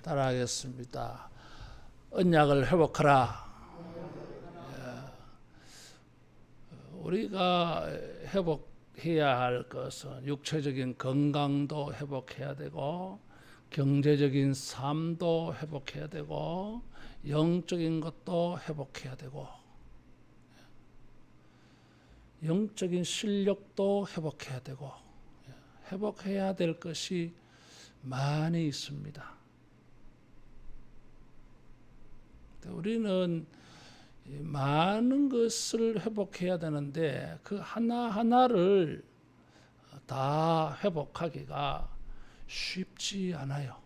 따라하겠습니다. 언약을 회복하라. 우리가 회복해야 할 것은 육체적인 건강도 회복해야 되고, 경제적인 삶도 회복해야 되고, 영적인 것도 회복해야 되고, 영적인 실력도 회복해야 되고, 회복해야 될 것이 많이 있습니다. 우리는 많은 것을 회복해야 되는데 그 하나하나를 다 회복하기가 쉽지 않아요.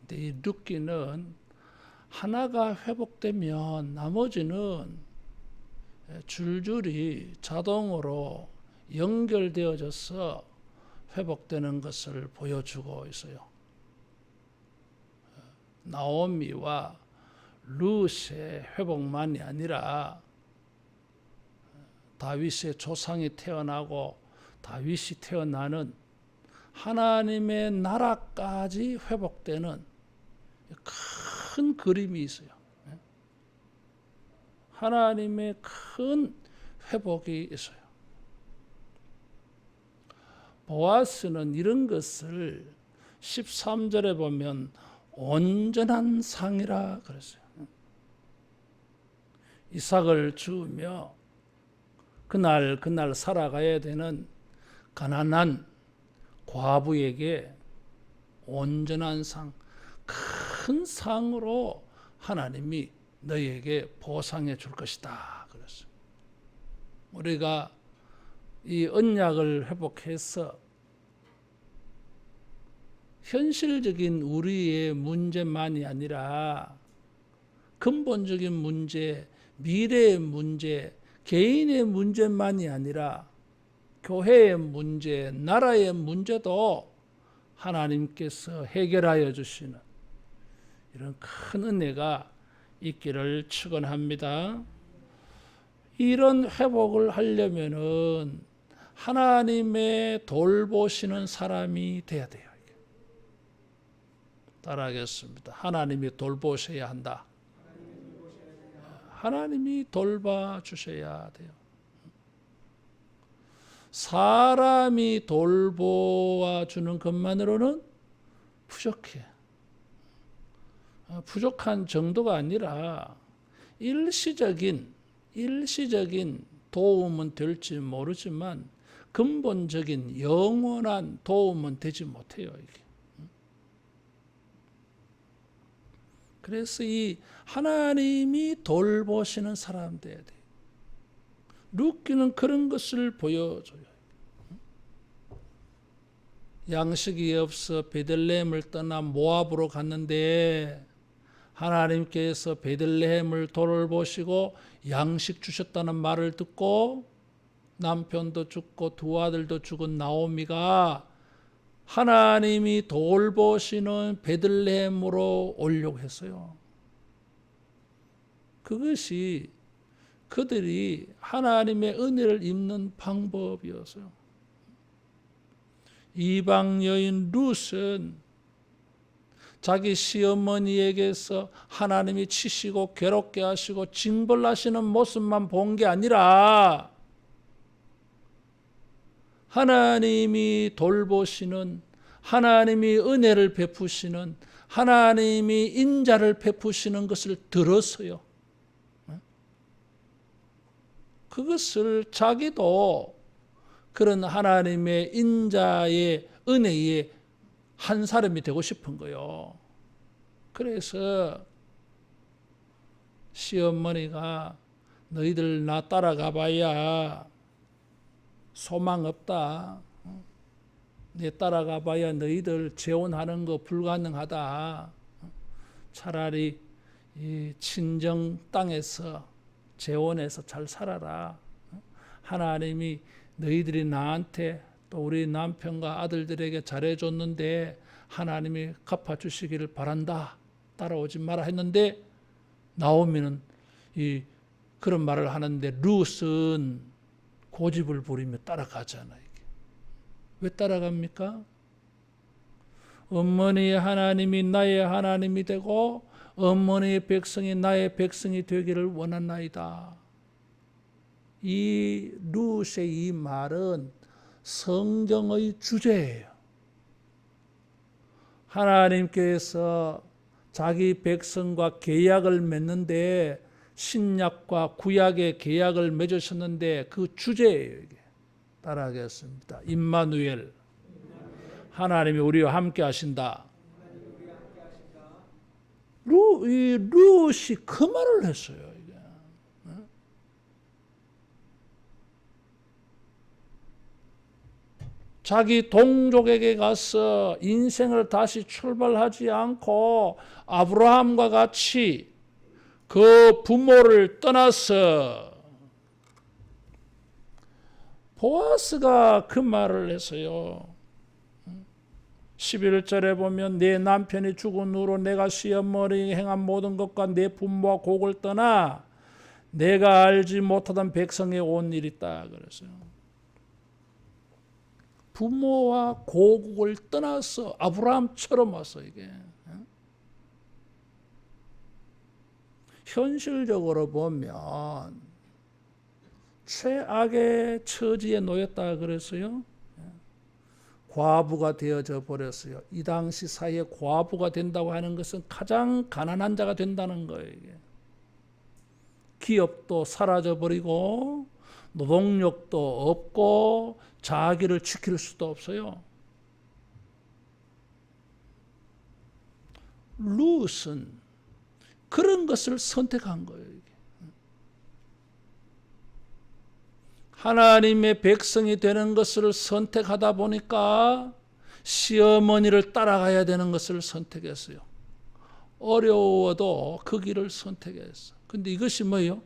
근데 이 룻기는 하나가 회복되면 나머지는 줄줄이 자동으로 연결되어져서 회복되는 것을 보여주고 있어요. 나오미와 룻의 회복만이 아니라 다윗의 조상이 태어나고 다윗이 태어나는 하나님의 나라까지 회복되는 큰 그림이 있어요. 하나님의 큰 회복이 있어요. 보아스는 이런 것을 13절에 보면 온전한 상이라 그랬어요. 이삭을 주우며 그날 살아가야 되는 가난한 과부에게 온전한 상, 큰 상으로 하나님이 너희에게 보상해 줄 것이다 그랬어요. 우리가 이 언약을 회복해서 현실적인 우리의 문제만이 아니라 근본적인 문제, 미래의 문제, 개인의 문제만이 아니라 교회의 문제, 나라의 문제도 하나님께서 해결하여 주시는 이런 큰 은혜가 있기를 축원합니다. 이런 회복을 하려면은 하나님의 돌보시는 사람이 돼야 돼요. 따라하겠습니다. 하나님이 돌보셔야 한다. 하나님이 돌봐주셔야 돼요. 사람이 돌보아주는 것만으로는 부족해. 부족한 정도가 아니라 일시적인 도움은 될지 모르지만 근본적인 영원한 도움은 되지 못해요. 이게. 그래서 이 하나님이 돌보시는 사람 돼야 돼요. 룻기는 그런 것을 보여줘요. 양식이 없어 베들레헴을 떠나 모압으로 갔는데 하나님께서 베들레헴을 돌보시고 양식 주셨다는 말을 듣고 남편도 죽고 두 아들도 죽은 나오미가 하나님이 돌보시는 베들레헴으로 오려고 했어요. 그것이 그들이 하나님의 은혜를 입는 방법이었어요. 이방 여인 룻은 자기 시어머니에게서 하나님이 치시고 괴롭게 하시고 징벌하시는 모습만 본 게 아니라 하나님이 돌보시는, 하나님이 은혜를 베푸시는, 하나님이 인자를 베푸시는 것을 들었어요. 그것을 자기도 그런 하나님의 인자의 은혜의 한 사람이 되고 싶은 거예요. 그래서 시어머니가 너희들 나 따라가 봐야 소망 없다. 내 따라가 봐야 너희들 재혼하는 거 불가능하다. 차라리 이 친정 땅에서 재혼해서 잘 살아라. 하나님이 너희들이 나한테 또 우리 남편과 아들들에게 잘해줬는데 하나님이 갚아주시기를 바란다. 따라오지 마라 했는데 나오미는 그런 말을 하는데 룻은 고집을 부리며 따라가잖아요. 왜 따라갑니까? 어머니의 하나님이 나의 하나님이 되고 어머니의 백성이 나의 백성이 되기를 원하나이다. 이 룻의 이 말은 성경의 주제예요. 하나님께서 자기 백성과 계약을 맺는데 신약과 구약의 계약을 맺으셨는데 그 주제예요. 이게. 따라하겠습니다. 임마누엘, 하나님이 우리와 함께 하신다. 이 룻이 그 말을 했어요. 이게. 자기 동족에게 가서 인생을 다시 출발하지 않고 아브라함과 같이 그 부모를 떠나서 보아스가 그 말을 했어요. 11절에 보면 내 남편이 죽은 후로 내가 시어머니에게 행한 모든 것과 내 부모와 곡을 떠나 내가 알지 못하던 백성에 온 일이 있다 그랬어요. 부모와 고국을 떠나서 아브라함처럼 왔어 이게. 현실적으로 보면 최악의 처지에 놓였다 그랬어요. 과부가 되어져 버렸어요. 이 당시 사이에 과부가 된다고 하는 것은 가장 가난한 자가 된다는 거예요. 이게. 기업도 사라져 버리고 노동력도 없고 자기를 지킬 수도 없어요. 룻은 그런 것을 선택한 거예요. 이게. 하나님의 백성이 되는 것을 선택하다 보니까 시어머니를 따라가야 되는 것을 선택했어요. 어려워도 그 길을 선택했어. 근데 이것이 뭐예요?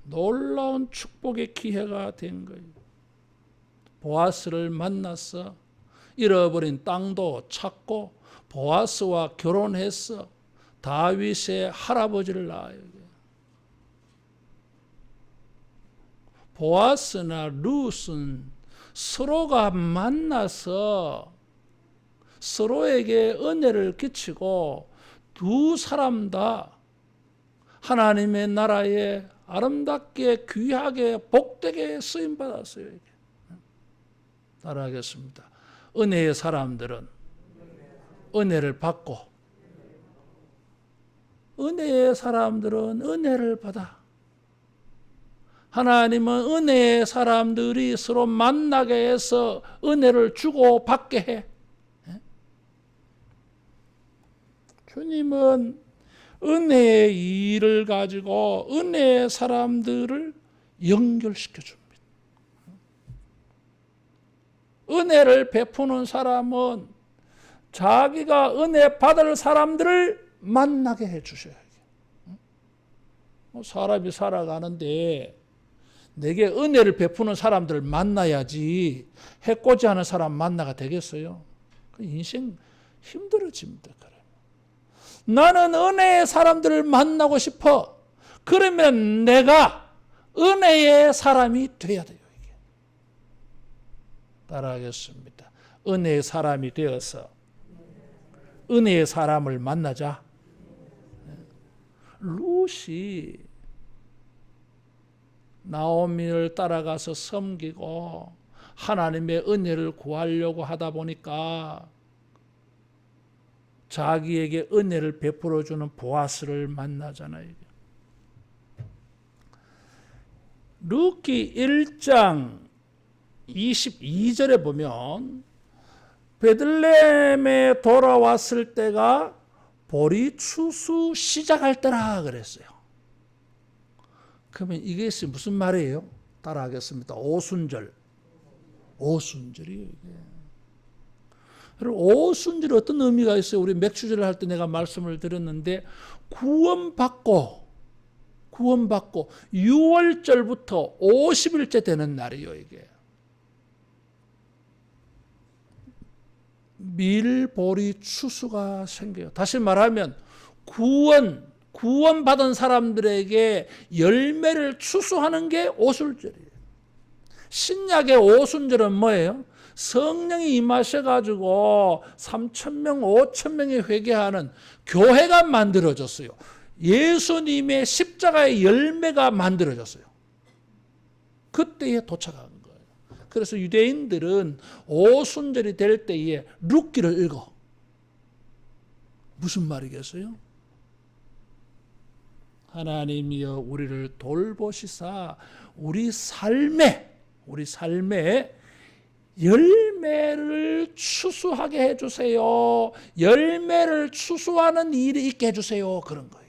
놀라운 축복의 기회가 된 거예요. 보아스를 만나서 잃어버린 땅도 찾고 보아스와 결혼해서 다윗의 할아버지를 낳아요. 보아스나 룻은 서로가 만나서 서로에게 은혜를 끼치고 두 사람 다 하나님의 나라에 아름답게 귀하게 복되게 쓰임받았어요. 따라하겠습니다. 은혜의 사람들은 은혜를 받고 은혜의 사람들은 은혜를 받아. 하나님은 은혜의 사람들이 서로 만나게 해서 은혜를 주고 받게 해. 주님은 은혜의 일을 가지고 은혜의 사람들을 연결시켜 줍니다. 은혜를 베푸는 사람은 자기가 은혜 받을 사람들을 만나게 해 주셔야 해요. 사람이 살아가는데 내게 은혜를 베푸는 사람들을 만나야지 해코지하는 사람 만나가 되겠어요? 인생 힘들어집니다. 나는 은혜의 사람들을 만나고 싶어. 그러면 내가 은혜의 사람이 돼야 돼요. 이게. 따라하겠습니다. 은혜의 사람이 되어서 은혜의 사람을 만나자. 룻이 나오미를 따라가서 섬기고 하나님의 은혜를 구하려고 하다 보니까 자기에게 은혜를 베풀어주는 보아스를 만나잖아요. 룻기 1장 22절에 보면 베들레헴에 돌아왔을 때가 보리 추수 시작할 때라 그랬어요. 그러면 이것이 무슨 말이에요? 따라하겠습니다. 오순절. 오순절이에요. 이게. 오순절이 어떤 의미가 있어요? 우리 맥주절을 할 때 내가 말씀을 드렸는데 구원받고 6월절부터 50일째 되는 날이에요. 이게. 밀보리 추수가 생겨요. 다시 말하면 구원받은 사람들에게 열매를 추수하는 게 오순절이에요. 신약의 오순절은 뭐예요? 성령이 임하셔가지고 3,000명, 5,000명이 회개하는 교회가 만들어졌어요. 예수님의 십자가의 열매가 만들어졌어요. 그때에 도착한 거예요. 그래서 유대인들은 오순절이 될 때에 룻기를 읽어. 무슨 말이겠어요? 하나님이여 우리를 돌보시사 우리 삶에 열매를 추수하게 해주세요. 열매를 추수하는 일이 있게 해주세요. 그런 거예요.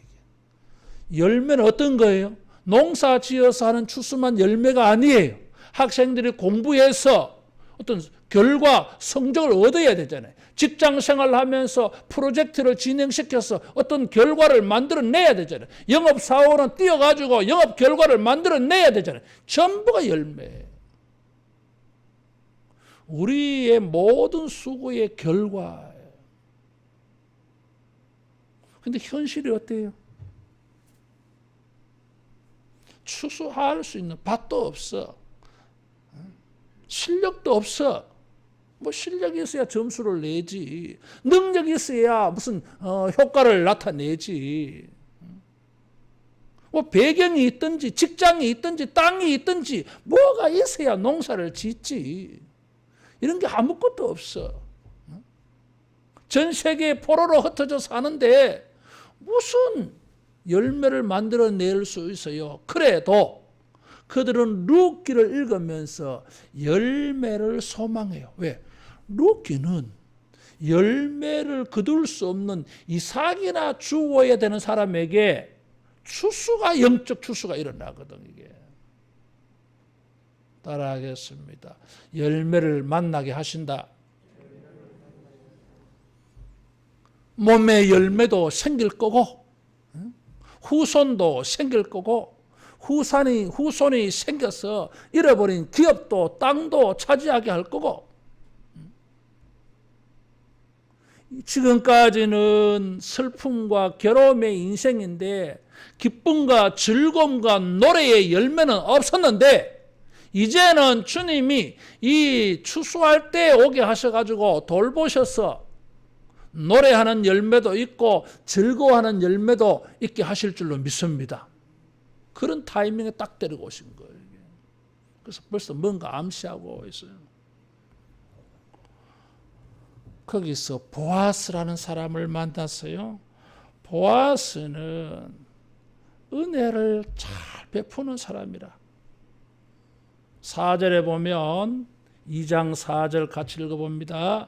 열매는 어떤 거예요? 농사 지어서 하는 추수만 열매가 아니에요. 학생들이 공부해서 어떤 결과, 성적을 얻어야 되잖아요. 직장 생활하면서 프로젝트를 진행시켜서 어떤 결과를 만들어내야 되잖아요. 영업사원은 뛰어가지고 영업 결과를 만들어내야 되잖아요. 전부가 열매예요. 우리의 모든 수고의 결과예요. 근데 현실이 어때요? 추수할 수 있는 밭도 없어. 실력도 없어. 뭐 실력이 있어야 점수를 내지. 능력이 있어야 무슨 효과를 나타내지. 뭐 배경이 있든지 직장이 있든지 땅이 있든지 뭐가 있어야 농사를 짓지. 이런 게 아무것도 없어. 전 세계에 포로로 흩어져 사는데 무슨 열매를 만들어낼 수 있어요. 그래도 그들은 룻기를 읽으면서 열매를 소망해요. 왜? 룻기는 열매를 거둘 수 없는 이삭이나 주어야 되는 사람에게 추수가, 영적 추수가 일어나거든. 이게 따라하겠습니다. 열매를 만나게 하신다. 몸의 열매도 생길 거고 후손도 생길 거고 후손이 생겨서 잃어버린 기업도 땅도 차지하게 할 거고 지금까지는 슬픔과 괴로움의 인생인데 기쁨과 즐거움과 노래의 열매는 없었는데 이제는 주님이 이 추수할 때 오게 하셔가지고 돌보셔서 노래하는 열매도 있고 즐거워하는 열매도 있게 하실 줄로 믿습니다. 그런 타이밍에 딱 데리고 오신 거예요. 그래서 벌써 뭔가 암시하고 있어요. 거기서 보아스라는 사람을 만났어요. 보아스는 은혜를 잘 베푸는 사람이라. 4절에 보면 2장 4절 같이 읽어봅니다.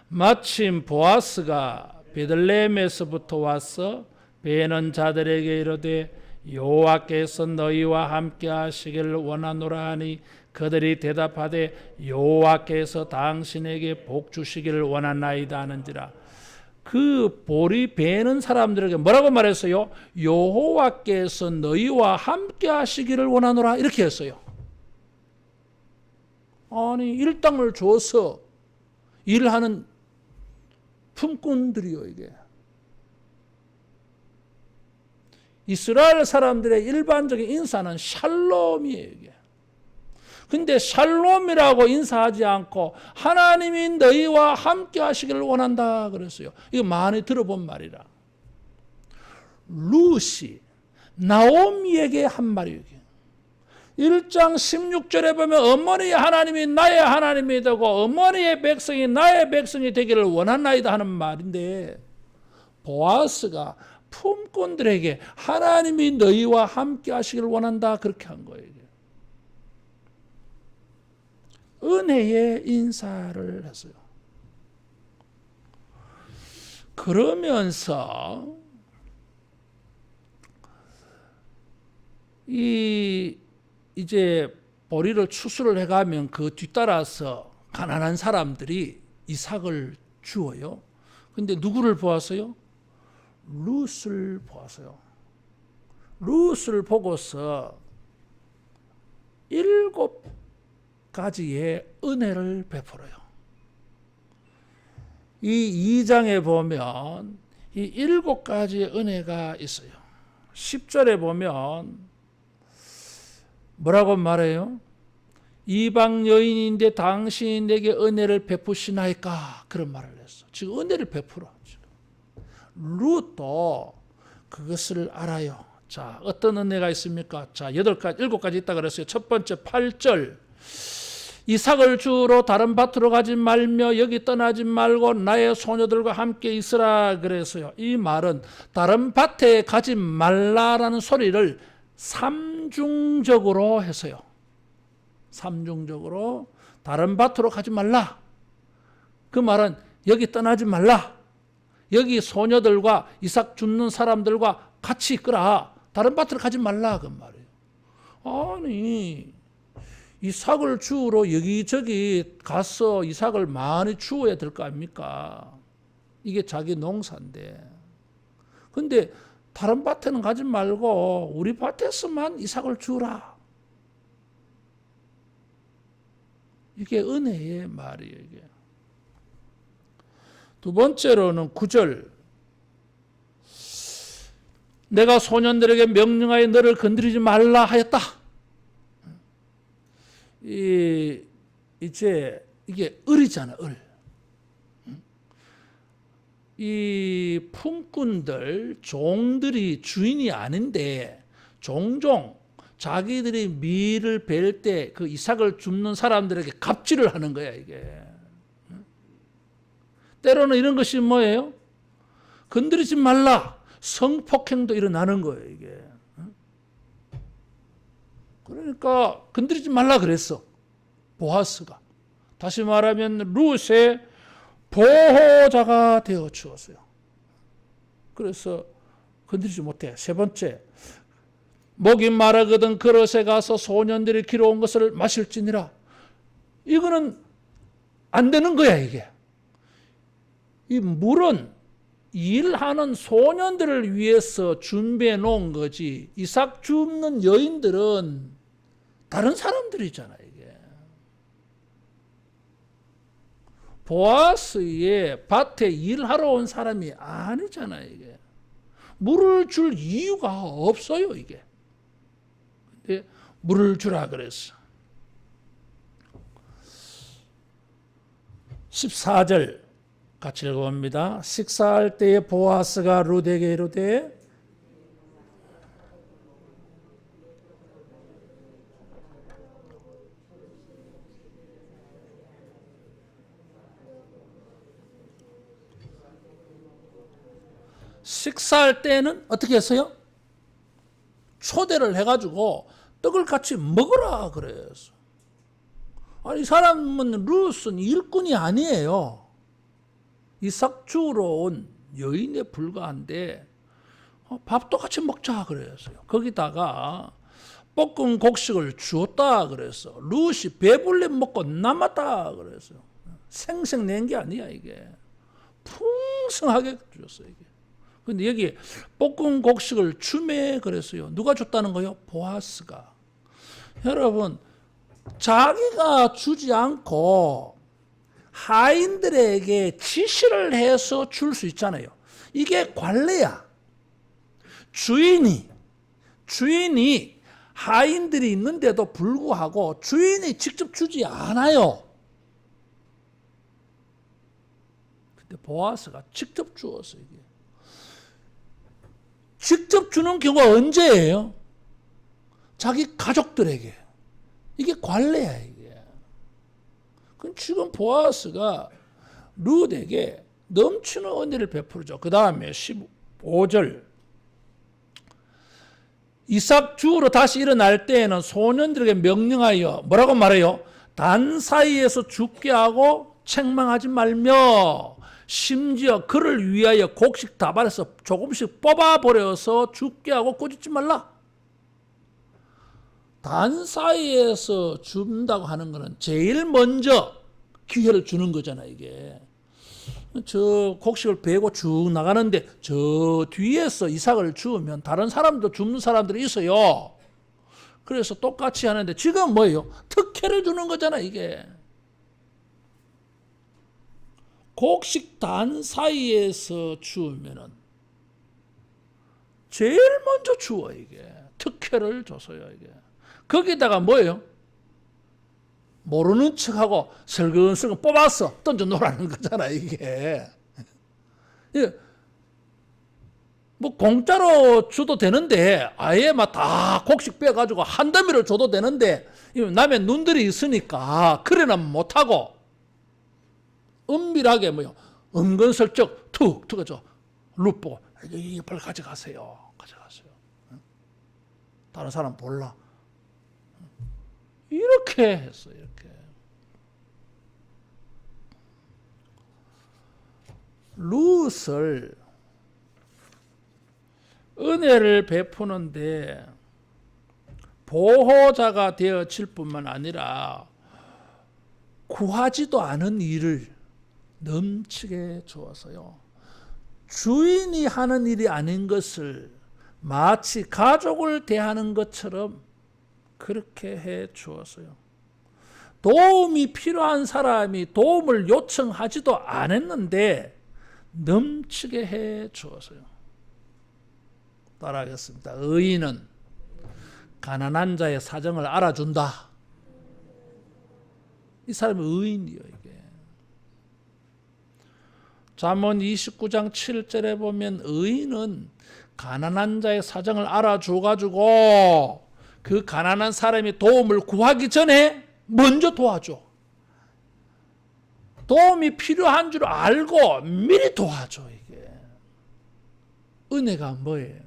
마침 보아스가 베들레헴에서부터 와서 베는 자들에게 이르되 여호와께서 너희와 함께 하시기를 원하노라 하니 그들이 대답하되 여호와께서 당신에게 복 주시기를 원하나이다 하는지라. 그 보리 베는 사람들에게 뭐라고 말했어요? 여호와께서 너희와 함께 하시기를 원하노라 이렇게 했어요. 아니 일당을 줘서 일하는 품꾼들이요. 이게 이스라엘 사람들의 일반적인 인사는 샬롬이에요. 이게. 근데 샬롬이라고 인사하지 않고 하나님이 너희와 함께 하시기를 원한다 그랬어요. 이거 많이 들어본 말이라. 룻이 나오미에게 한 말이에요. 1장 16절에 보면 어머니의 하나님이 나의 하나님이 되고 어머니의 백성이 나의 백성이 되기를 원하나이다 하는 말인데 보아스가 품꾼들에게 하나님이 너희와 함께 하시기를 원한다 그렇게 한 거예요. 은혜의 인사를 했어요. 그러면서 이제 보리를 추수를 해가면 그 뒤따라서 가난한 사람들이 이삭을 주어요. 근데 누구를 보았어요? 룻을 보았어요. 룻을 보고서 7가지의 은혜를 베풀어요. 이 2장에 보면 이 7가지의 은혜가 있어요. 10절에 보면 뭐라고 말해요? 이방 여인인데 당신이 내게 은혜를 베푸시나이까? 그런 말을 했어. 지금 은혜를 베풀어. 룻도 그것을 알아요. 자, 어떤 은혜가 있습니까? 자, 7가지 있다 그랬어요. 첫 번째 8절. 이삭을 주우러 다른 밭으로 가지 말며 여기 떠나지 말고 나의 소녀들과 함께 있으라 그랬어요. 이 말은 다른 밭에 가지 말라라는 소리를 삼중적으로 했어요. 삼중적으로 다른 밭으로 가지 말라. 그 말은 여기 떠나지 말라. 여기 소녀들과 이삭 줍는 사람들과 같이 있거라. 다른 밭으로 가지 말라 그 말이에요. 아니 이삭을 주우러 여기저기 가서 이삭을 많이 주워야 될 거 아닙니까? 이게 자기 농사인데. 근데 다른 밭에는 가지 말고 우리 밭에서만 이삭을 주우라. 이게 은혜의 말이에요. 이게. 두 번째로는 9절. 내가 소년들에게 명령하여 너를 건드리지 말라 하였다. 이제 이게 을이잖아, 을. 이 품꾼들, 종들이 주인이 아닌데 종종 자기들이 밀을 벨 때 그 이삭을 줍는 사람들에게 갑질을 하는 거야, 이게. 때로는 이런 것이 뭐예요? 건드리지 말라. 성폭행도 일어나는 거예요, 이게. 그러니까 건드리지 말라 그랬어. 보아스가. 다시 말하면 룻의 보호자가 되어 주었어요. 그래서 건드리지 못해. 세 번째, 목이 마르거든 그릇에 가서 소년들이 길어온 것을 마실지니라. 이거는 안 되는 거야, 이게. 이 물은 일하는 소년들을 위해서 준비해 놓은 거지. 이삭 줍는 여인들은 다른 사람들이잖아, 이게. 보아스의 밭에 일하러 온 사람이 아니잖아, 이게. 물을 줄 이유가 없어요, 이게. 근데 물을 주라 그랬어. 14절 같이 읽어봅니다. 식사할 때에 보아스가 룻에게 이르되 식사할 때는 어떻게 했어요? 초대를 해가지고 떡을 같이 먹으라 그랬어. 아니, 이 사람은 룻은 일꾼이 아니에요. 이삭 주우러 온 여인에 불과한데 밥도 같이 먹자 그랬어요. 거기다가 볶은 곡식을 주었다 그랬어. 룻이 배불리 먹고 남았다 그랬어요. 생생 낸 게 아니야, 이게. 풍성하게 줬어요, 이게. 근데 여기 볶은 곡식을 주매 그랬어요. 누가 줬다는 거예요? 보아스가. 여러분, 자기가 주지 않고 하인들에게 지시를 해서 줄 수 있잖아요. 이게 관례야. 주인이 하인들이 있는데도 불구하고 주인이 직접 주지 않아요. 근데 보아스가 직접 주었어, 이게. 직접 주는 경우가 언제예요? 자기 가족들에게. 이게 관례야, 이게. 그럼 지금 보아스가 룻에게 넘치는 은혜를 베풀죠. 그 다음에 15절. 이삭 주우러 다시 일어날 때에는 소년들에게 명령하여 뭐라고 말해요? 단 사이에서 죽게 하고 책망하지 말며 심지어 그를 위하여 곡식 다발에서 조금씩 뽑아버려서 죽게 하고 꾸짖지 말라. 단 사이에서 준다고 하는 것은 제일 먼저 기회를 주는 거잖아, 이게. 저 곡식을 베고 쭉 나가는데 저 뒤에서 이삭을 주우면 다른 사람도 줍는 사람들이 있어요. 그래서 똑같이 하는데 지금 뭐예요? 특혜를 주는 거잖아, 이게. 곡식 단 사이에서 주우면은 제일 먼저 주워, 이게. 특혜를 줘서요, 이게. 거기다가 뭐예요? 모르는 척하고 슬근슬근 뽑아서 던져 놓으라는 거잖아, 이게. 뭐 공짜로 줘도 되는데 아예 막 다 곡식 빼가지고 한 더미를 줘도 되는데 남의 눈들이 있으니까 그래는 못하고 은밀하게 뭐요 은근슬쩍 툭툭 하죠. 루포 이거 빨리 가져가세요. 다른 사람 몰라. 이렇게 했어요. 이렇게. 룻을 은혜를 베푸는데 보호자가 되어질 뿐만 아니라 구하지도 않은 일을 넘치게 주어서요. 주인이 하는 일이 아닌 것을 마치 가족을 대하는 것처럼 그렇게 해 주었어요. 도움이 필요한 사람이 도움을 요청하지도 않았는데 넘치게 해 주었어요. 따라하겠습니다. 의인은 가난한 자의 사정을 알아준다. 이 사람이 의인이요, 이게. 잠언 29장 7절에 보면 의인은 가난한 자의 사정을 알아줘가지고 그 가난한 사람이 도움을 구하기 전에 먼저 도와줘. 도움이 필요한 줄 알고 미리 도와줘, 이게. 은혜가 뭐예요?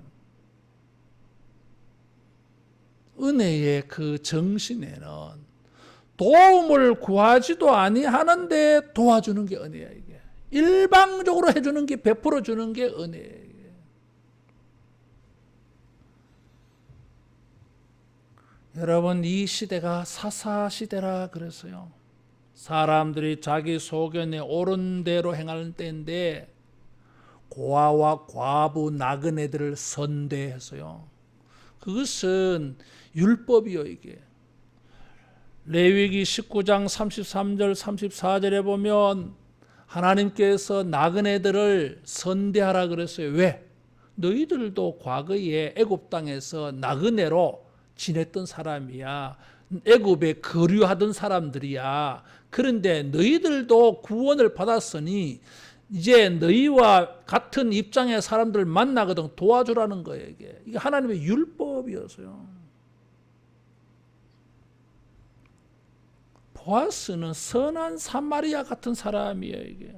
은혜의 그 정신에는 도움을 구하지도 아니하는데 도와주는 게 은혜야, 이게. 일방적으로 해주는 게, 베풀어 주는 게 은혜예요. 여러분, 이 시대가 사사시대라 그랬어요. 사람들이 자기 소견에 옳은 대로 행하는 때인데 고아와 과부, 나그네들을 선대했어요. 그것은 율법이요, 이게. 레위기 19장 33절 34절에 보면 하나님께서 나그네들을 선대하라 그랬어요. 왜? 너희들도 과거에 애굽 땅에서 나그네로 지냈던 사람이야. 애굽에 거류하던 사람들이야. 그런데 너희들도 구원을 받았으니 이제 너희와 같은 입장의 사람들을 만나거든 도와주라는 거예요. 이게 하나님의 율법이었어요. 보아스는 선한 사마리아 같은 사람이에요. 이게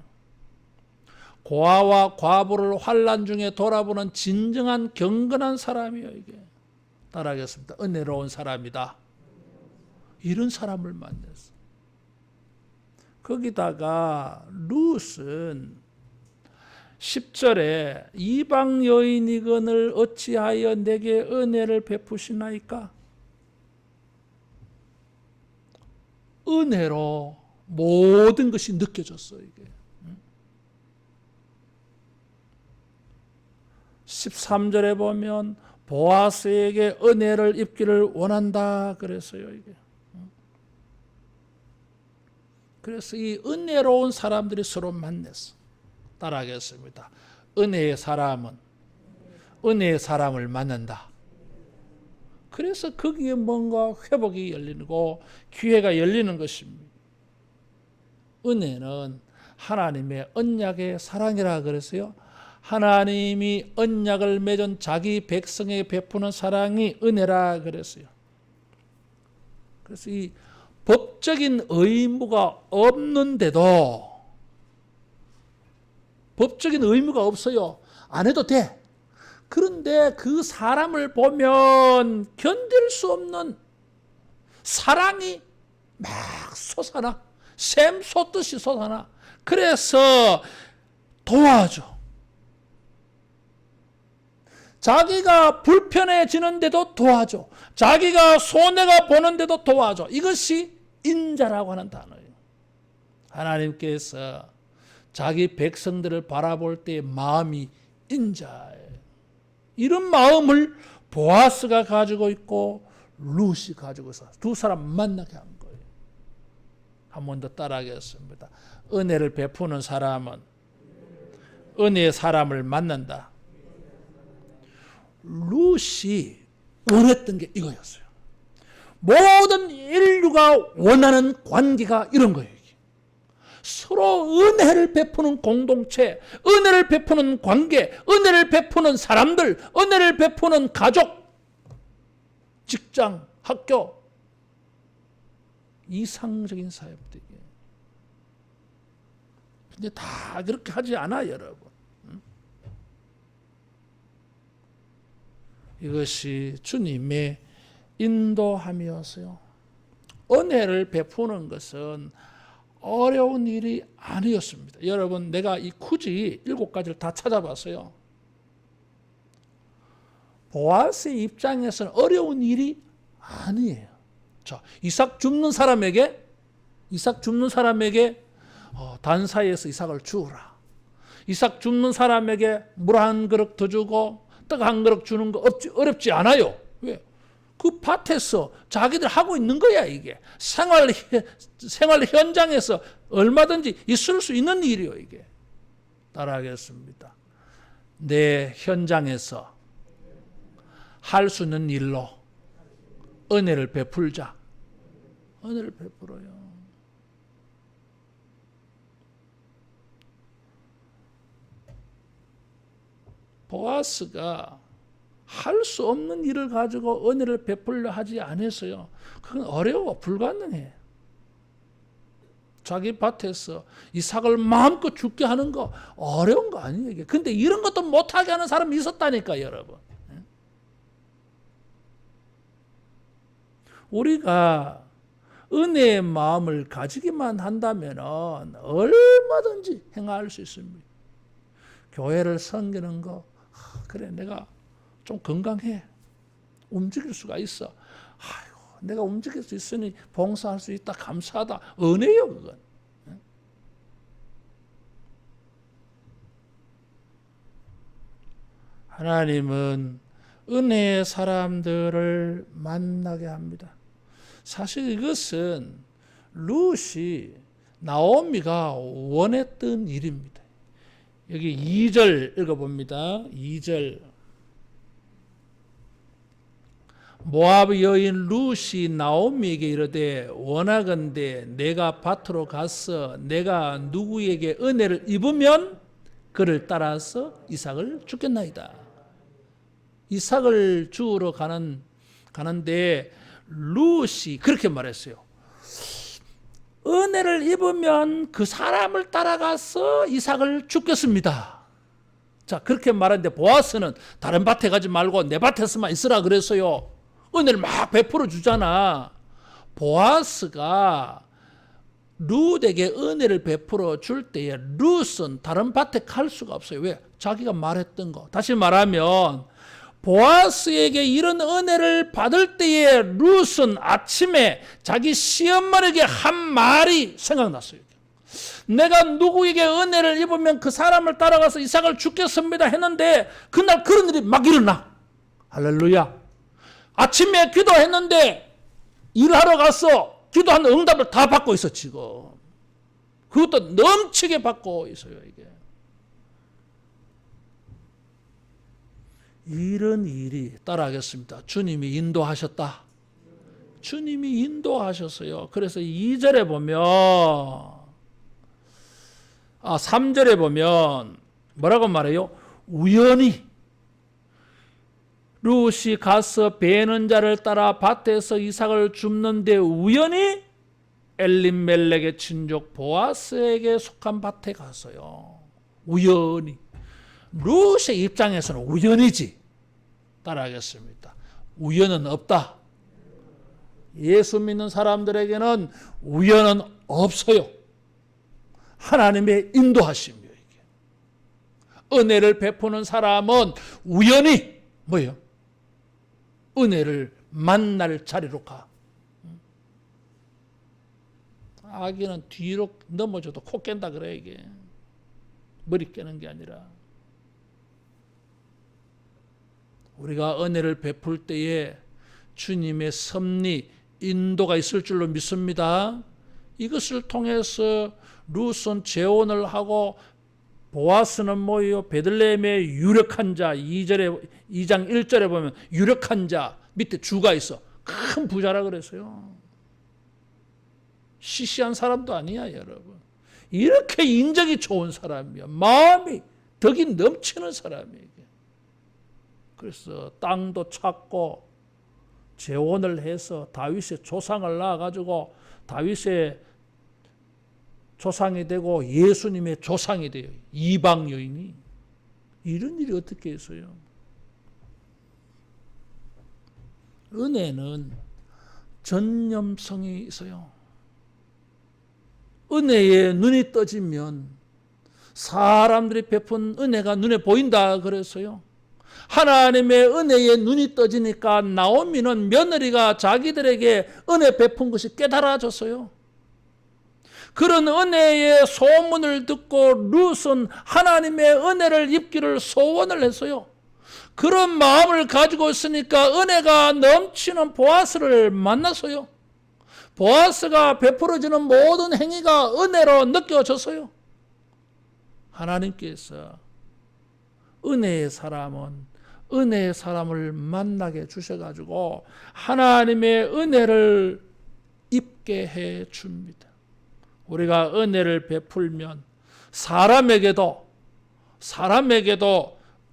고아와 과부를 환난 중에 돌아보는 진정한 경건한 사람이에요. 이게 따라하겠습니다. 은혜로운 사람이다. 이런 사람을 만났어. 거기다가 룻은 10절에 이방 여인이거늘 어찌하여 내게 은혜를 베푸시나이까? 은혜로 모든 것이 느껴졌어, 이게. 13절에 보면 보아스에게 은혜를 입기를 원한다 그랬어요, 이게. 그래서 이 은혜로운 사람들이 서로 만났어. 따라하겠습니다. 은혜의 사람은 은혜의 사람을 만난다. 그래서 거기에 뭔가 회복이 열리고 기회가 열리는 것입니다. 은혜는 하나님의 언약의 사랑이라 그랬어요. 하나님이 언약을 맺은 자기 백성에게 베푸는 사랑이 은혜라 그랬어요. 그래서 이 법적인 의무가 없는데도 법적인 의무가 없어요. 안 해도 돼. 그런데 그 사람을 보면 견딜 수 없는 사랑이 막 솟아나. 샘 솟듯이 솟아나. 그래서 도와줘. 자기가 불편해지는데도 도와줘. 자기가 손해가 보는데도 도와줘. 이것이 인자라고 하는 단어예요. 하나님께서 자기 백성들을 바라볼 때의 마음이 인자예요. 이런 마음을 보아스가 가지고 있고 룻이 가지고 있어. 두 사람 만나게 한 거예요. 한 번 더 따라하겠습니다. 은혜를 베푸는 사람은 은혜의 사람을 만난다. 룻이 원했던 게 이거였어요. 모든 인류가 원하는 관계가 이런 거예요. 서로 은혜를 베푸는 공동체, 은혜를 베푸는 관계, 은혜를 베푸는 사람들, 은혜를 베푸는 가족, 직장, 학교. 이상적인 사역들이. 근데 다 그렇게 하지 않아요, 여러분. 이것이 주님의 인도함이었어요. 은혜를 베푸는 것은 어려운 일이 아니었습니다. 여러분, 내가 이 굳이 7가지를 다 찾아봤어요. 보아스의 입장에서는 어려운 일이 아니에요. 자, 이삭 줍는 사람에게 단사에서 이삭을 주우라. 이삭 줍는 사람에게 물 한 그릇 더 주고 떡 한 그릇 주는 거 어렵지 않아요. 왜? 그 밭에서 자기들 하고 있는 거야, 이게. 생활 현장에서 얼마든지 있을 수 있는 일이요, 이게. 따라하겠습니다. 내 현장에서 할 수 있는 일로 은혜를 베풀자. 은혜를 베풀어요. 보아스가 할 수 없는 일을 가지고 은혜를 베풀려 하지 않았어요. 그건 어려워, 불가능해. 자기 밭에서 이삭을 마음껏 죽게 하는 거 어려운 거 아니에요. 근데 이런 것도 못하게 하는 사람이 있었다니까, 여러분. 우리가 은혜의 마음을 가지기만 한다면 얼마든지 행할 수 있습니다. 교회를 섬기는 거, 그래, 내가 좀 건강해. 움직일 수가 있어. 아이고, 내가 움직일 수 있으니 봉사할 수 있다. 감사하다. 은혜요, 그건. 하나님은 은혜의 사람들을 만나게 합니다. 사실 이것은 룻이 나오미가 원했던 일입니다. 여기 2절 읽어봅니다. 2절. 모압 여인 룻이 나오미에게 이르되 원하건대 내가 밭으로 가서 내가 누구에게 은혜를 입으면 그를 따라서 이삭을 주겠나이다. 이삭을 주우러 가는데 룻이 그렇게 말했어요. 은혜를 입으면 그 사람을 따라가서 이삭을 주겠습니다. 자, 그렇게 말하는데 보아스는 다른 밭에 가지 말고 내 밭에서만 있으라 그랬어요. 은혜를 막 베풀어 주잖아. 보아스가 룻에게 은혜를 베풀어 줄 때에 룻은 다른 밭에 갈 수가 없어요. 왜? 자기가 말했던 거. 다시 말하면 보아스에게 이런 은혜를 받을 때에 룻은 아침에 자기 시어머니에게 한 말이 생각났어요. 내가 누구에게 은혜를 입으면 그 사람을 따라가서 이삭을 죽겠습니다 했는데 그날 그런 일이 막 일어나. 할렐루야. 아침에 기도했는데 일하러 가서 기도한 응답을 다 받고 있어, 지금. 그것도 넘치게 받고 있어요, 이게. 이런 일이 따라하겠습니다. 주님이 인도하셨다. 주님이 인도하셨어요. 그래서 2절에 보면 3절에 보면 뭐라고 말해요? 우연히 룻이 가서 베는 자를 따라 밭에서 이삭을 줍는데 우연히 엘리멜렉의 친족 보아스에게 속한 밭에 갔어요. 우연히. 룻의 입장에서는 우연이지. 따라하겠습니다. 우연은 없다. 예수 믿는 사람들에게는 우연은 없어요. 하나님의 인도하심이에요, 이게. 은혜를 베푸는 사람은 우연히 뭐예요? 은혜를 만날 자리로 가. 아기는 뒤로 넘어져도 코 깬다 그래, 이게. 머리 깨는 게 아니라. 우리가 은혜를 베풀 때에 주님의 섭리, 인도가 있을 줄로 믿습니다. 이것을 통해서 룻은 재혼을 하고 보아스는 뭐예요? 베들레헴의 유력한 자, 2장 1절에 보면 유력한 자 밑에 주가 있어. 큰 부자라 그랬어요. 시시한 사람도 아니야, 여러분. 이렇게 인적이 좋은 사람이야. 마음이 덕이 넘치는 사람이에요. 그래서 땅도 찾고 재혼을 해서 다윗의 조상을 낳아가지고 다윗의 조상이 되고 예수님의 조상이 돼요. 이방 여인이. 이런 일이 어떻게 있어요? 은혜는 전념성이 있어요. 은혜에 눈이 떠지면 사람들이 베푼 은혜가 눈에 보인다 그랬어요. 하나님의 은혜에 눈이 떠지니까 나오미는 며느리가 자기들에게 은혜 베푼 것이 깨달아졌어요. 그런 은혜의 소문을 듣고 룻은 하나님의 은혜를 입기를 소원을 했어요. 그런 마음을 가지고 있으니까 은혜가 넘치는 보아스를 만났어요. 보아스가 베풀어주는 모든 행위가 은혜로 느껴졌어요. 하나님께서 은혜의 사람을 만나게 주셔가지고 하나님의 은혜를 입게 해 줍니다. 우리가 은혜를 베풀면 사람에게도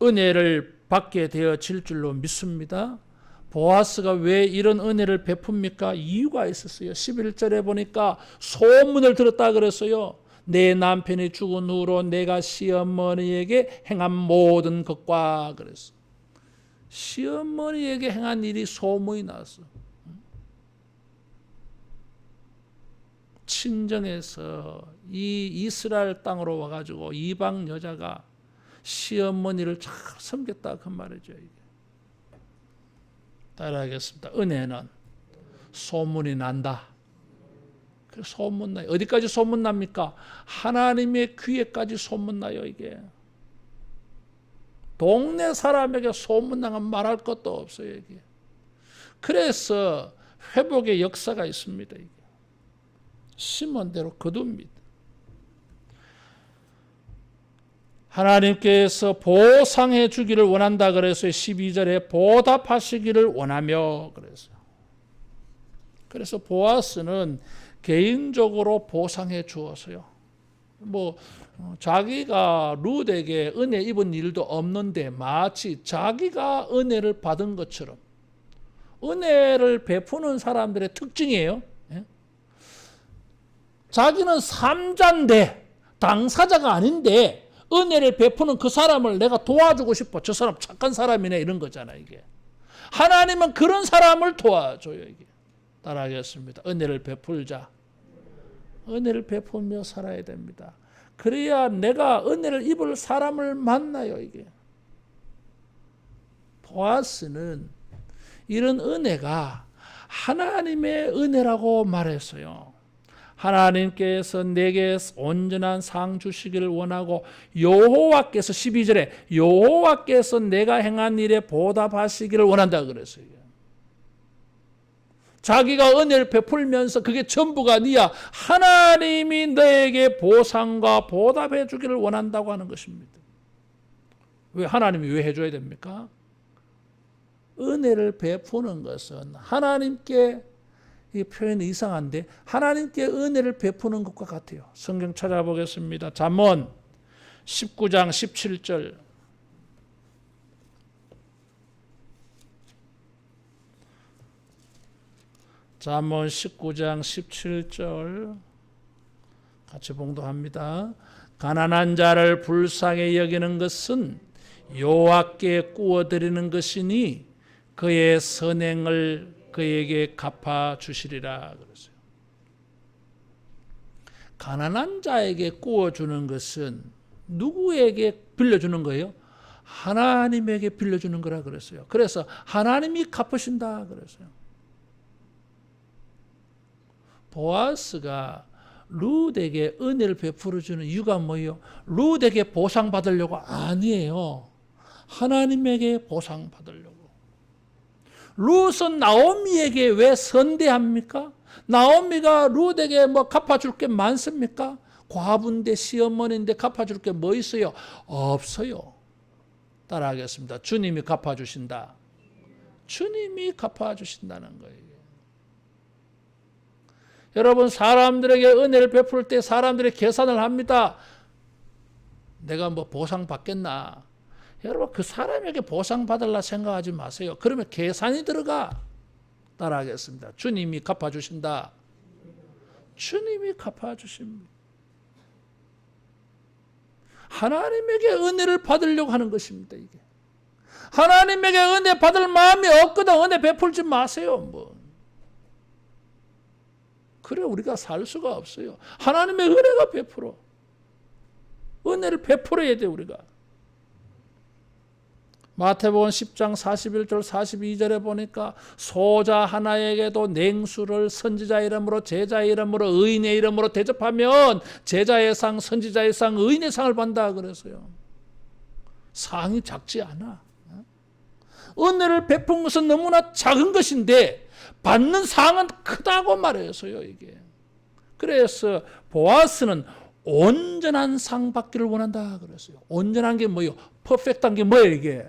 은혜를 받게 되어질 줄로 믿습니다. 보아스가 왜 이런 은혜를 베풉니까? 이유가 있었어요. 11절에 보니까 소문을 들었다 그랬어요. 내 남편이 죽은 후로 내가 시어머니에게 행한 모든 것과 그랬어. 시어머니에게 행한 일이 소문이 났어. 친정에서 이 이스라엘 땅으로 와가지고 이방 여자가 시어머니를 잘 섬겼다 그 말이죠. 이게. 따라하겠습니다. 은혜는 소문이 난다. 그 소문나요. 어디까지 소문납니까? 하나님의 귀에까지 소문나요. 이게. 동네 사람에게 소문나면 말할 것도 없어요. 이게. 그래서 회복의 역사가 있습니다. 이게. 심은 대로 거둡니다. 하나님께서 보상해 주기를 원한다 그래서 12절에 보답하시기를 원하며 그랬어요. 그래서 보아스는 개인적으로 보상해 주었어요. 자기가 룻에게 은혜 입은 일도 없는데 마치 자기가 은혜를 받은 것처럼 은혜를 베푸는 사람들의 특징이에요. 자기는 삼자인데 당사자가 아닌데 은혜를 베푸는 그 사람을 내가 도와주고 싶어. 저 사람 착한 사람이네 이런 거잖아 이게. 하나님은 그런 사람을 도와줘요 이게. 따라하겠습니다. 은혜를 베풀자. 은혜를 베풀며 살아야 됩니다. 그래야 내가 은혜를 입을 사람을 만나요 이게. 보아스는 이런 은혜가 하나님의 은혜라고 말했어요. 하나님께서 내게 온전한 상 주시기를 원하고 여호와께서 12절에 여호와께서 내가 행한 일에 보답하시기를 원한다 그랬어요. 자기가 은혜를 베풀면서 그게 전부가 아니야. 하나님이 너에게 보상과 보답해 주기를 원한다고 하는 것입니다. 왜 하나님이 왜 해줘야 됩니까? 은혜를 베푸는 것은 하나님께 이 표현이 이상한데 하나님께 은혜를 베푸는 것과 같아요. 성경 찾아보겠습니다. 잠언 19장 17절. 잠언 19장 17절 같이 봉독합니다. 가난한 자를 불쌍히 여기는 것은 여호와께 구워드리는 것이니 그의 선행을 그에게 갚아주시리라 그랬어요. 가난한 자에게 구워주는 것은 누구에게 빌려주는 거예요? 하나님에게 빌려주는 거라 그랬어요. 그래서 하나님이 갚으신다 그랬어요. 보아스가 룻에게 은혜를 베풀어주는 이유가 뭐예요? 룻에게 보상받으려고 아니에요. 하나님에게 보상받으려고. 룻은 나오미에게 왜 선대합니까? 나오미가 룻에게 뭐 갚아줄 게 많습니까? 과부인데 시어머니인데 갚아줄 게 뭐 있어요? 없어요. 따라하겠습니다. 주님이 갚아주신다. 주님이 갚아주신다는 거예요. 여러분 사람들에게 은혜를 베풀 때 사람들이 계산을 합니다. 내가 뭐 보상 받겠나? 여러분 그 사람에게 보상 받으려 생각하지 마세요. 그러면 계산이 들어가. 따라하겠습니다. 주님이 갚아주신다. 주님이 갚아주십니다. 하나님에게 은혜를 받으려고 하는 것입니다. 이게 하나님에게 은혜 받을 마음이 없거든 은혜 베풀지 마세요. 뭐 그래 우리가 살 수가 없어요. 하나님의 은혜가 베풀어. 은혜를 베풀어야 돼 우리가. 마태복음 10장 41절 42절에 보니까 소자 하나에게도 냉수를 선지자 이름으로 제자 이름으로 의인의 이름으로 대접하면 제자의 상 선지자의 상 의인의 상을 받는다 그랬어요. 상이 작지 않아. 은혜를 베푼 것은 너무나 작은 것인데 받는 상은 크다고 말했어요. 이게. 그래서 보아스는 온전한 상 받기를 원한다 그랬어요. 온전한 게 뭐예요? 퍼펙트한 게 뭐예요 이게?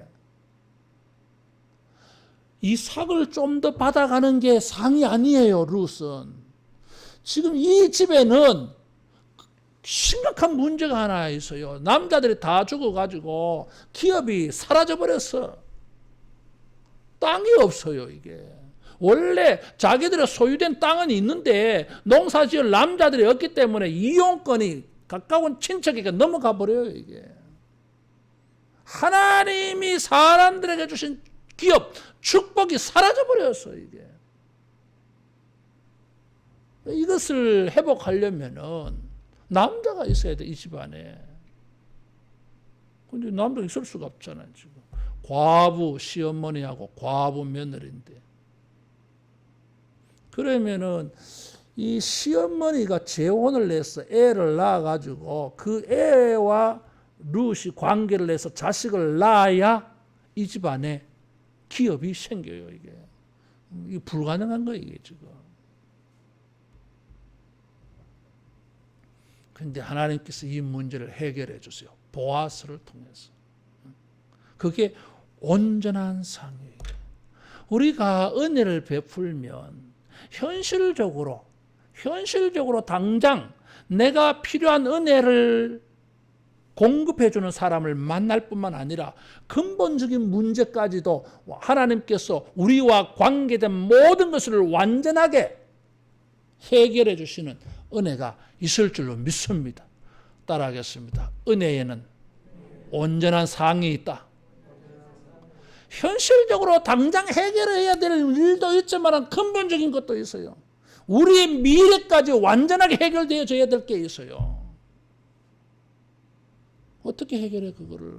이 상을 좀 더 받아가는 게 상이 아니에요. 룻은. 지금 이 집에는 심각한 문제가 하나 있어요. 남자들이 다 죽어가지고 기업이 사라져버렸어. 땅이 없어요 이게. 원래 자기들의 소유된 땅은 있는데 농사지을 남자들이 없기 때문에 이용권이 가까운 친척에게 넘어가 버려요 이게. 하나님이 사람들에게 주신 기업, 축복이 사라져 버렸어요 이게. 이것을 회복하려면은 남자가 있어야 돼 이 집안에. 근데 남자가 있을 수가 없잖아요 지금. 과부 시어머니하고 과부 며느리인데. 그러면은 이 시어머니가 재혼을 해서 애를 낳아가지고 그 애와 룻이 관계를 해서 자식을 낳아야 이 집안에 기업이 생겨요 이게. 이게 불가능한 거예요 이게 지금. 그런데 하나님께서 이 문제를 해결해 주세요. 보아스를 통해서. 그게 온전한 상이에요. 우리가 은혜를 베풀면 현실적으로 당장 내가 필요한 은혜를 공급해주는 사람을 만날 뿐만 아니라 근본적인 문제까지도 하나님께서 우리와 관계된 모든 것을 완전하게 해결해 주시는 은혜가 있을 줄로 믿습니다. 따라하겠습니다. 은혜에는 온전한 상이 있다. 현실적으로 당장 해결해야 될 일도 있지만 근본적인 것도 있어요. 우리의 미래까지 완전하게 해결되어져야 될 게 있어요. 어떻게 해결해 그거를?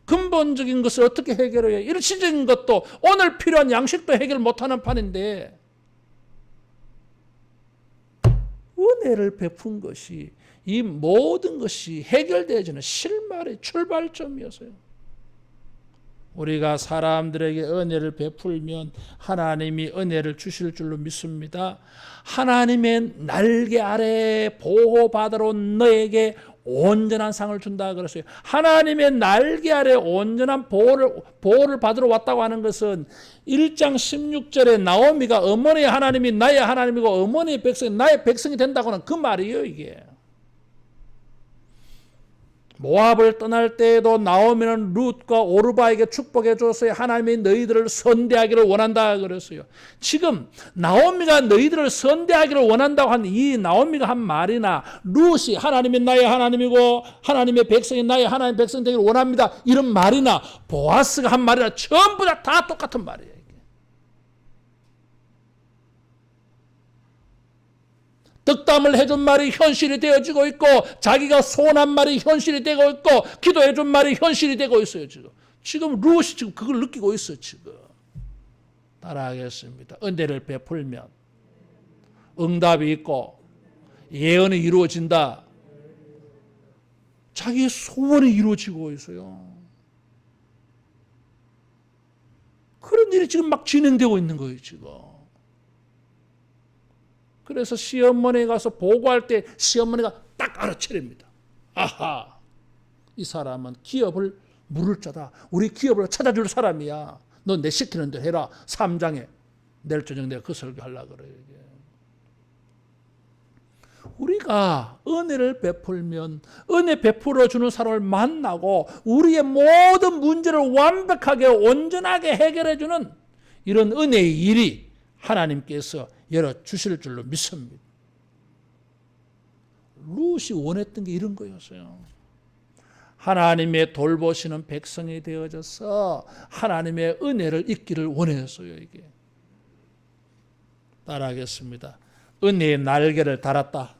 근본적인 것을 어떻게 해결해요? 일시적인 것도 오늘 필요한 양식도 해결 못하는 판인데 은혜를 베푼 것이 이 모든 것이 해결되어지는 실마리 출발점이었어요. 우리가 사람들에게 은혜를 베풀면 하나님이 은혜를 주실 줄로 믿습니다. 하나님의 날개 아래 보호받으러 온 너에게 온전한 상을 준다 그랬어요. 하나님의 날개 아래 온전한 보호를 받으러 왔다고 하는 것은 1장 16절에 나오미가 어머니의 하나님이 나의 하나님이고 어머니의 백성이 나의 백성이 된다고 하는 그 말이에요 이게. 모압을 떠날 때에도 나오미는 룻과 오르바에게 축복해 줬어요. 하나님이 너희들을 선대하기를 원한다 그랬어요. 지금 나오미가 너희들을 선대하기를 원한다고 한 이 나오미가 한 말이나 룻이 하나님이 나의 하나님이고 하나님의 백성이 나의 하나님의 백성 되기를 원합니다. 이런 말이나 보아스가 한 말이나 전부 다 똑같은 말이에요. 덕담을 해준 말이 현실이 되어지고 있고 자기가 소원한 말이 현실이 되고 있고 기도해준 말이 현실이 되고 있어요. 지금 룻이 지금 그걸 느끼고 있어요. 지금 따라하겠습니다. 은혜를 베풀면 응답이 있고 예언이 이루어진다. 자기의 소원이 이루어지고 있어요. 그런 일이 지금 막 진행되고 있는 거예요. 지금. 그래서 시어머니에 가서 보고할 때 시어머니가 딱 알아채립니다. 아하, 이 사람은 기업을 물을 자다. 우리 기업을 찾아줄 사람이야. 너 내 시키는 대로 해라. 3장에 내일 저녁 내가 그 설교하려고 그래요. 우리가 은혜를 베풀면 은혜 베풀어 주는 사람을 만나고 우리의 모든 문제를 완벽하게 온전하게 해결해 주는 이런 은혜의 일이 하나님께서 열어 주실 줄로 믿습니다. 룻이 원했던 게 이런 거였어요. 하나님의 돌보시는 백성이 되어져서 하나님의 은혜를 잊기를 원했어요. 이게 따라하겠습니다. 은혜의 날개를 달았다.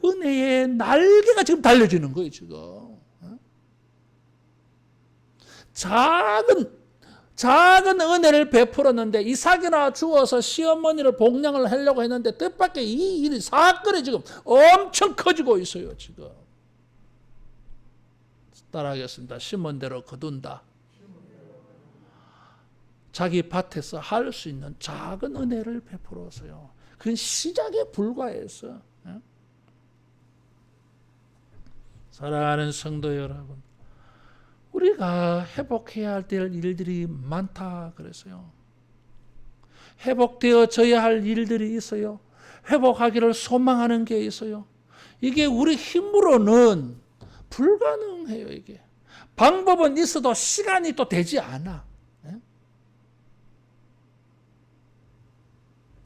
은혜의 날개가 지금 달려지는 거예요. 지금 작은 은혜를 베풀었는데 이삭이나 주어서 시어머니를 복양을 하려고 했는데 뜻밖의 이 일이 사건이 지금 엄청 커지고 있어요. 지금 따라하겠습니다. 심은 대로 거둔다. 자기 밭에서 할 수 있는 작은 은혜를 베풀었어요. 그건 시작에 불과했어. 사랑하는 성도 여러분, 우리가 회복해야 될 일들이 많다 그랬어요. 회복되어져야 할 일들이 있어요. 회복하기를 소망하는 게 있어요. 이게 우리 힘으로는 불가능해요. 이게 방법은 있어도 시간이 또 되지 않아.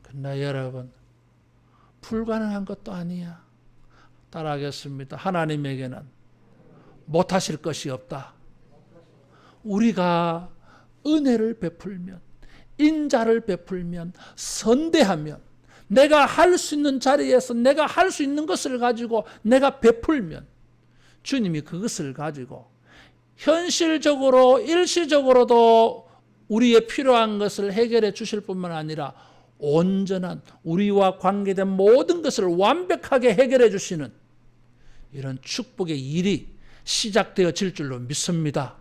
그러나 여러분, 불가능한 것도 아니야. 따라하겠습니다. 하나님에게는 못하실 것이 없다. 우리가 은혜를 베풀면, 인자를 베풀면, 선대하면, 내가 할 수 있는 자리에서 내가 할 수 있는 것을 가지고 내가 베풀면 주님이 그것을 가지고 현실적으로 일시적으로도 우리의 필요한 것을 해결해 주실 뿐만 아니라 온전한 우리와 관계된 모든 것을 완벽하게 해결해 주시는 이런 축복의 일이 시작되어질 줄로 믿습니다.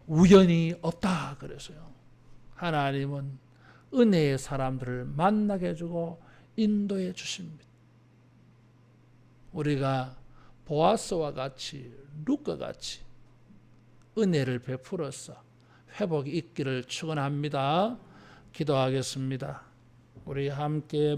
우연이 없다 그래서요. 하나님은 은혜의 사람들을 만나게 해주고 인도해 주십니다. 우리가 보아스와 같이 룻과 같이 은혜를 베풀어서 회복이 있기를 축원합니다. 기도하겠습니다. 우리 함께